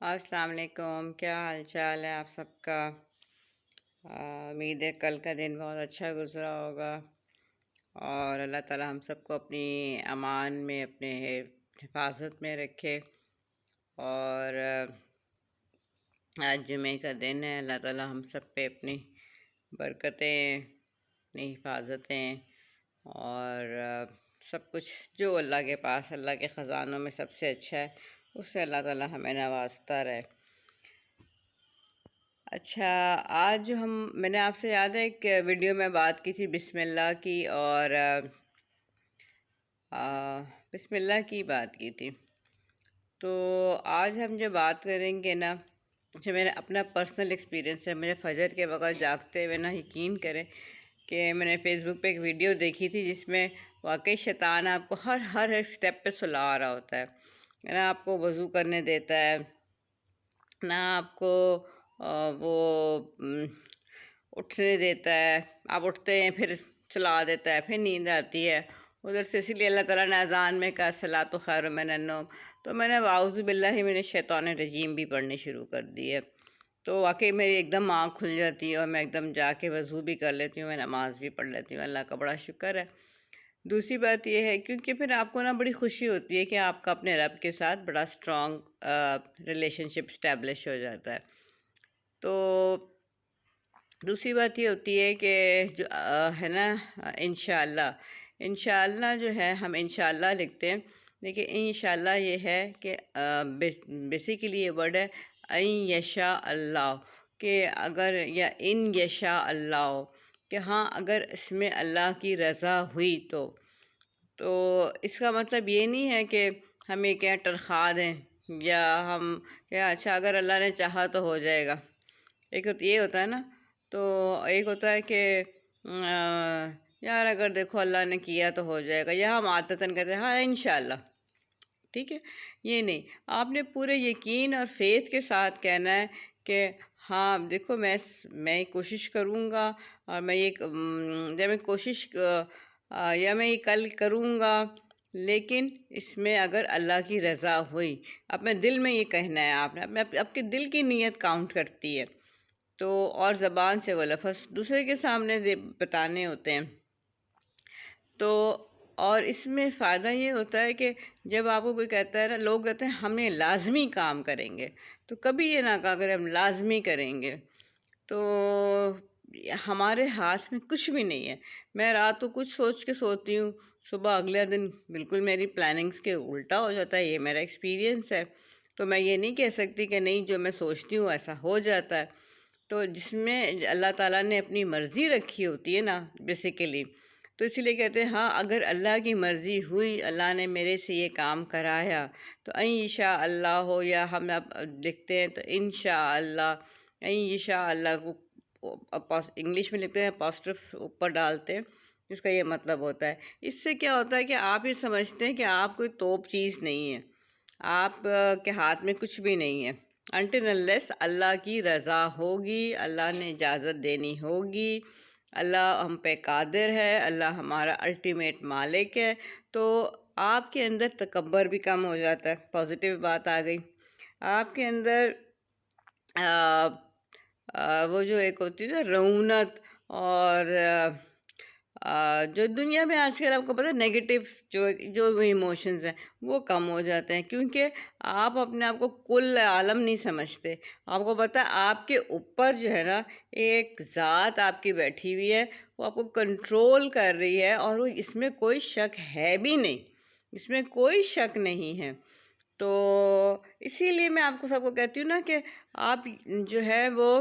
السلام علیکم، کیا حال چال ہے آپ سب کا؟ امید ہے کل کا دن بہت اچھا گزرا ہوگا اور اللہ تعالی ہم سب کو اپنی امان میں، اپنے حفاظت میں رکھے۔ اور آج جمعے کا دن ہے، اللہ تعالی ہم سب پہ اپنی برکتیں، اپنی حفاظتیں اور سب کچھ جو اللہ کے پاس، اللہ کے خزانوں میں سب سے اچھا ہے، اس سے اللہ تعالی ہمیں نوازتا رہے۔ اچھا، آج جو میں نے آپ سے یاد ہے ایک ویڈیو میں بات کی تھی بسم اللہ کی، اور بسم اللہ کی بات کی تھی۔ تو آج ہم جو بات کریں گے نا، جو میرا اپنا پرسنل ایکسپیرینس ہے، مجھے فجر کے وقت جاگتے ہوئے نا یقین کریں کہ میں نے فیس بک پہ ایک ویڈیو دیکھی تھی جس میں واقعی شیطان آپ کو ہر ایک سٹیپ پہ سلا رہا ہوتا ہے نا، آپ کو وضو کرنے دیتا ہے نہ، آپ کو وہ اٹھنے دیتا ہے، آپ اٹھتے ہیں پھر چلا دیتا ہے، پھر نیند آتی ہے ادھر سے۔ اسی لیے اللہ تعالیٰ نے اذان میں کہا الصلاۃ خیر من النوم، تو میں نے اعوذ باللہ من الشیطان الرجیم بھی پڑھنی شروع کر دی ہے۔ تو واقعی میری ایک دم آنکھ کھل جاتی ہے اور میں ایک دم جا کے وضو بھی کر لیتی ہوں، میں نماز بھی پڑھ لیتی ہوں، اللہ کا بڑا شکر ہے۔ دوسری بات یہ ہے کیونکہ پھر آپ کو نا بڑی خوشی ہوتی ہے کہ آپ کا اپنے رب کے ساتھ بڑا اسٹرانگ ریلیشن شپ اسٹیبلش ہو جاتا ہے۔ تو دوسری بات یہ ہوتی ہے کہ جو ہے نا انشاءاللہ جو ہے، ہم انشاءاللہ لکھتے ہیں، لیکن انشاءاللہ یہ ہے کہ بیسیکلی یہ ورڈ ہے این یشاء اللہ، کہ اگر، یا ان یشاء اللہ، کہ ہاں اگر اس میں اللہ کی رضا ہوئی تو اس کا مطلب یہ نہیں ہے کہ ہم یہ کہیں تنخواہ دیں، یا ہم کہ اچھا اگر اللہ نے چاہا تو ہو جائے گا۔ ایک یہ ہوتا ہے نا، تو ایک ہوتا ہے کہ یار اگر دیکھو اللہ نے کیا تو ہو جائے گا، یا ہم عادتاً کہتے ہیں ہاں انشاءاللہ، ٹھیک ہے۔ یہ نہیں، آپ نے پورے یقین اور فیتھ کے ساتھ کہنا ہے کہ ہاں دیکھو میں کوشش کروں گا، اور میں یہ جب میں کوشش یا میں یہ کل کروں گا، لیکن اس میں اگر اللہ کی رضا ہوئی، اپنے دل میں یہ کہنا ہے، آپ نے آپ کے دل کی نیت کاؤنٹ کرتی ہے، تو اور زبان سے وہ لفظ دوسرے کے سامنے بتانے ہوتے ہیں۔ تو اور اس میں فائدہ یہ ہوتا ہے کہ جب آپ کو کوئی کہتا ہے نا، لوگ کہتے ہیں ہم نے لازمی کام کریں گے، تو کبھی یہ نہ کہا کریں ہم لازمی کریں گے، تو ہمارے ہاتھ میں کچھ بھی نہیں ہے۔ میں رات کو کچھ سوچ کے سوتی ہوں، صبح اگلے دن بالکل میری پلاننگز کے الٹا ہو جاتا ہے، یہ میرا ایکسپیرینس ہے۔ تو میں یہ نہیں کہہ سکتی کہ نہیں، جو میں سوچتی ہوں ایسا ہو جاتا ہے۔ تو جس میں اللہ تعالیٰ نے اپنی مرضی رکھی ہوتی ہے نا بیسیکلی، تو اسی لیے کہتے ہیں ہاں اگر اللہ کی مرضی ہوئی، اللہ نے میرے سے یہ کام کرایا تو انشاء اللہ ہو، یا ہم اب لکھتے ہیں تو انشاء اللہ، انشاء اللہ کو انگلش میں لکھتے ہیں اپاسٹرف اوپر ڈالتے ہیں، اس کا یہ مطلب ہوتا ہے۔ اس سے کیا ہوتا ہے کہ آپ یہ سمجھتے ہیں کہ آپ کوئی توپ چیز نہیں ہے، آپ کے ہاتھ میں کچھ بھی نہیں ہے، until unless اللہ کی رضا ہوگی، اللہ نے اجازت دینی ہوگی، اللہ ہم پہ قادر ہے، اللہ ہمارا الٹیمیٹ مالک ہے، تو آپ کے اندر تکبر بھی کم ہو جاتا ہے۔ پازیٹیو بات آ گئی آپ کے اندر، وہ جو ایک ہوتی ہے نا رعونت، اور جو دنیا میں آج کل آپ کو پتہ ہے نیگیٹو جو ایموشنز ہیں وہ کم ہو جاتے ہیں، کیونکہ آپ اپنے آپ کو کل عالم نہیں سمجھتے۔ آپ کو پتہ ہے آپ کے اوپر جو ہے نا ایک ذات آپ کی بیٹھی ہوئی ہے، وہ آپ کو کنٹرول کر رہی ہے، اور وہ اس میں کوئی شک ہے بھی نہیں، اس میں کوئی شک نہیں ہے۔ تو اسی لیے میں آپ کو سب کو کہتی ہوں نا کہ آپ جو ہے وہ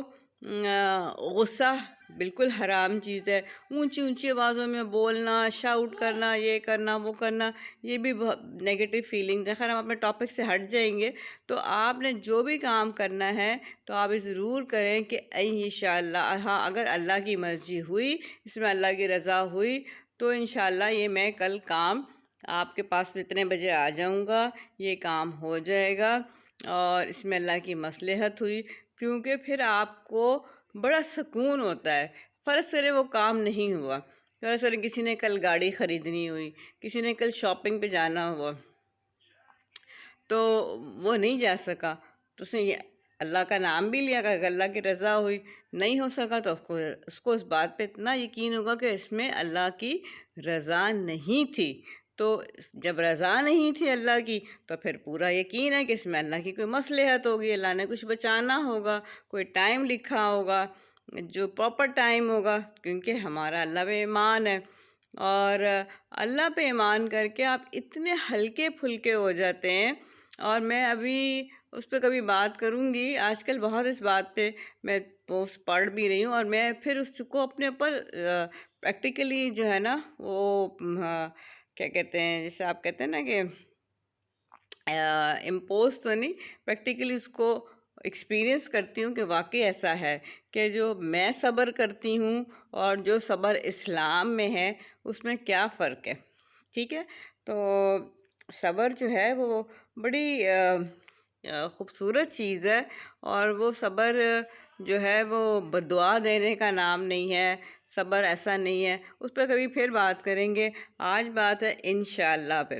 غصہ بالکل حرام چیز ہے، اونچی اونچی آوازوں میں بولنا، شاؤٹ کرنا، یہ کرنا وہ کرنا، یہ بھی بہت نیگیٹو فیلنگز ہے۔ خیر ہم اپنے ٹاپک سے ہٹ جائیں گے، تو آپ نے جو بھی کام کرنا ہے تو آپ یہ ضرور کریں کہ انشاءاللہ، ہاں اگر اللہ کی مرضی ہوئی، اس میں اللہ کی رضا ہوئی، تو انشاءاللہ یہ میں کل کام آپ کے پاس اتنے بجے آ جاؤں گا، یہ کام ہو جائے گا، اور اس میں اللہ کی مصلحت ہوئی، کیونکہ پھر آپ کو بڑا سکون ہوتا ہے۔ فرض کرے وہ کام نہیں ہوا، فرض کرے کسی نے کل گاڑی خریدنی ہوئی، کسی نے کل شاپنگ پہ جانا ہوا، تو وہ نہیں جا سکا، تو اس نے یہ اللہ کا نام بھی لیا کہ اگر اللہ کی رضا ہوئی، نہیں ہو سکا تو اس کو اس بات پہ اتنا یقین ہوگا کہ اس میں اللہ کی رضا نہیں تھی۔ تو جب رضا نہیں تھی اللہ کی تو پھر پورا یقین ہے کہ اس میں اللہ کی کوئی مصلحت ہوگی، اللہ نے کچھ بچانا ہوگا، کوئی ٹائم لکھا ہوگا جو پراپر ٹائم ہوگا، کیونکہ ہمارا اللہ پہ ایمان ہے۔ اور اللہ پہ ایمان کر کے آپ اتنے ہلکے پھلکے ہو جاتے ہیں۔ اور میں ابھی اس پہ کبھی بات کروں گی، آج کل بہت اس بات پہ میں پوسٹ پڑھ بھی رہی ہوں، اور میں پھر اس کو اپنے اوپر پریکٹیکلی جو ہے نا وہ کیا کہتے ہیں، جیسے آپ کہتے ہیں نا کہ امپوز تو نہیں، پریکٹیکلی اس کو ایکسپیرئنس کرتی ہوں کہ واقعی ایسا ہے کہ جو میں صبر کرتی ہوں اور جو صبر اسلام میں ہے اس میں کیا فرق ہے۔ ٹھیک ہے، تو صبر جو ہے وہ بڑی خوبصورت چیز ہے، اور وہ صبر جو ہے وہ بدعا دینے کا نام نہیں ہے، صبر ایسا نہیں ہے، اس پہ کبھی پھر بات کریں گے۔ آج بات ہے انشاءاللہ پہ۔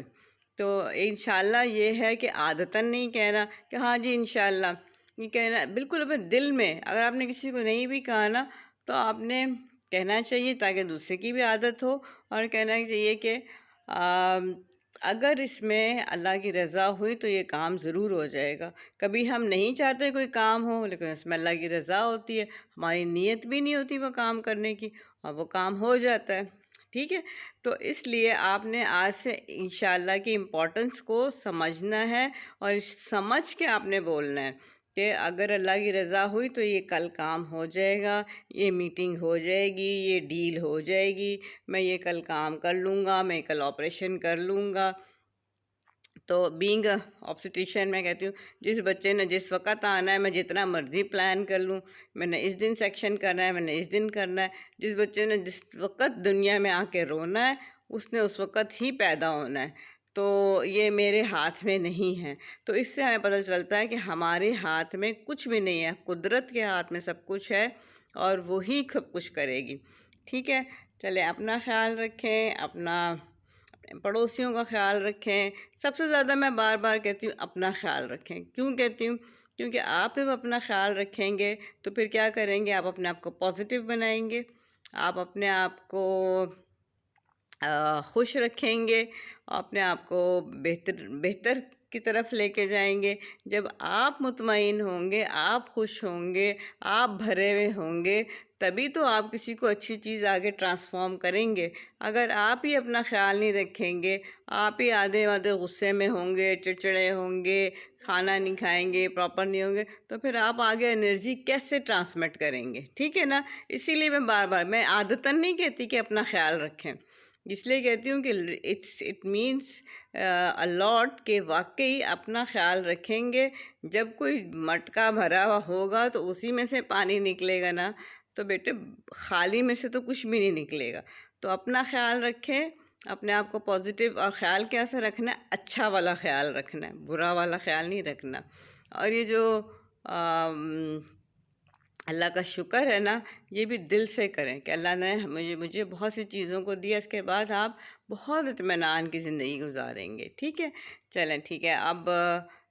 تو انشاءاللہ یہ ہے کہ عادتاً نہیں کہنا کہ ہاں جی انشاءاللہ، یہ کہنا بالکل اپنے دل میں، اگر آپ نے کسی کو نہیں بھی کہا نا تو آپ نے کہنا چاہیے تاکہ دوسرے کی بھی عادت ہو، اور کہنا چاہیے کہ اگر اس میں اللہ کی رضا ہوئی تو یہ کام ضرور ہو جائے گا۔ کبھی ہم نہیں چاہتے کوئی کام ہو، لیکن اس میں اللہ کی رضا ہوتی ہے، ہماری نیت بھی نہیں ہوتی وہ کام کرنے کی، اور وہ کام ہو جاتا ہے۔ ٹھیک ہے، تو اس لیے آپ نے آج سے انشاءاللہ کی امپورٹنس کو سمجھنا ہے، اور سمجھ کے آپ نے بولنا ہے کہ اگر اللہ کی رضا ہوئی تو یہ کل کام ہو جائے گا، یہ میٹنگ ہو جائے گی، یہ ڈیل ہو جائے گی، میں یہ کل کام کر لوں گا، میں کل آپریشن کر لوں گا۔ تو بینگ آبسٹیشین میں کہتی ہوں جس بچے نے جس وقت آنا ہے میں جتنا مرضی پلان کر لوں، میں نے اس دن سیکشن کرنا ہے، میں نے اس دن کرنا ہے، جس بچے نے جس وقت دنیا میں آ کے رونا ہے اس نے اس وقت ہی پیدا ہونا ہے۔ تو یہ میرے ہاتھ میں نہیں ہے۔ تو اس سے ہمیں پتہ چلتا ہے کہ ہمارے ہاتھ میں کچھ بھی نہیں ہے، قدرت کے ہاتھ میں سب کچھ ہے، اور وہی سب کچھ کرے گی۔ ٹھیک ہے، چلیں اپنا خیال رکھیں، اپنا پڑوسیوں کا خیال رکھیں۔ سب سے زیادہ میں بار بار کہتی ہوں اپنا خیال رکھیں۔ کیوں کہتی ہوں؟ کیونکہ آپ جب اپنا خیال رکھیں گے تو پھر کیا کریں گے، آپ اپنے آپ کو پازیٹیو بنائیں گے، آپ اپنے آپ کو خوش رکھیں گے، اپنے آپ کو بہتر کی طرف لے کے جائیں گے۔ جب آپ مطمئن ہوں گے، آپ خوش ہوں گے، آپ بھرے ہوئے ہوں گے، تبھی تو آپ کسی کو اچھی چیز آگے ٹرانسفارم کریں گے۔ اگر آپ ہی اپنا خیال نہیں رکھیں گے، آپ ہی آدھے غصے میں ہوں گے، چڑچڑے ہوں گے، کھانا نہیں کھائیں گے، پراپر نہیں ہوں گے، تو پھر آپ آگے انرجی کیسے ٹرانسمٹ کریں گے؟ ٹھیک ہے نا، اسی لیے میں بار بار، میں عادتاً نہیں کہتی کہ اپنا خیال رکھیں، اس لیے کہتی ہوں کہ اٹ مینس الاٹ کہ واقعی اپنا خیال رکھیں گے۔ جب کوئی مٹکا بھرا ہوا ہوگا تو اسی میں سے پانی نکلے گا نا، تو بیٹے خالی میں سے تو کچھ بھی نہیں نکلے گا۔ تو اپنا خیال رکھیں، اپنے آپ کو پازیٹیو، اور خیال کیسا رکھنا ہے، اچھا والا خیال رکھنا ہے، برا والا خیال نہیں رکھنا۔ اور یہ جو اللہ کا شکر ہے نا، یہ بھی دل سے کریں کہ اللہ نے مجھے بہت سی چیزوں کو دیا، اس کے بعد آپ بہت اطمینان کی زندگی گزاریں گے۔ ٹھیک ہے، چلیں ٹھیک ہے، اب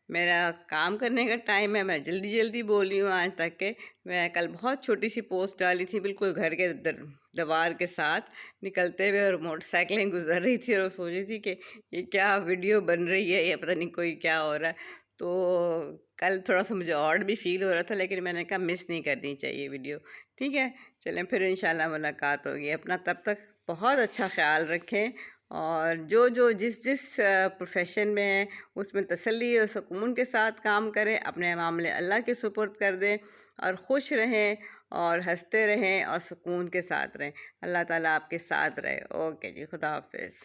میرا کام کرنے کا ٹائم ہے، میں جلدی جلدی بولی ہوں آج تک کہ میں کل بہت چھوٹی سی پوسٹ ڈالی تھی، بالکل گھر کے دیوار کے ساتھ نکلتے ہوئے، اور موٹر سائیکلیں گزر رہی تھی، اور سوچ رہی تھی کہ یہ کیا ویڈیو بن رہی ہے، یا پتہ نہیں کوئی کیا ہو رہا ہے۔ تو کل تھوڑا سا مجھے آڈ بھی فیل ہو رہا تھا، لیکن میں نے کہا مس نہیں کرنی چاہیے ویڈیو۔ ٹھیک ہے، چلیں پھر انشاءاللہ ملاقات ہوگی۔ اپنا تب تک بہت اچھا خیال رکھیں، اور جو جس پروفیشن میں ہیں اس میں تسلی اور سکون کے ساتھ کام کریں، اپنے معاملے اللہ کے سپرد کر دیں، اور خوش رہیں، اور ہنستے رہیں، اور سکون کے ساتھ رہیں۔ اللہ تعالیٰ آپ کے ساتھ رہے۔ اوکے جی، خدا حافظ۔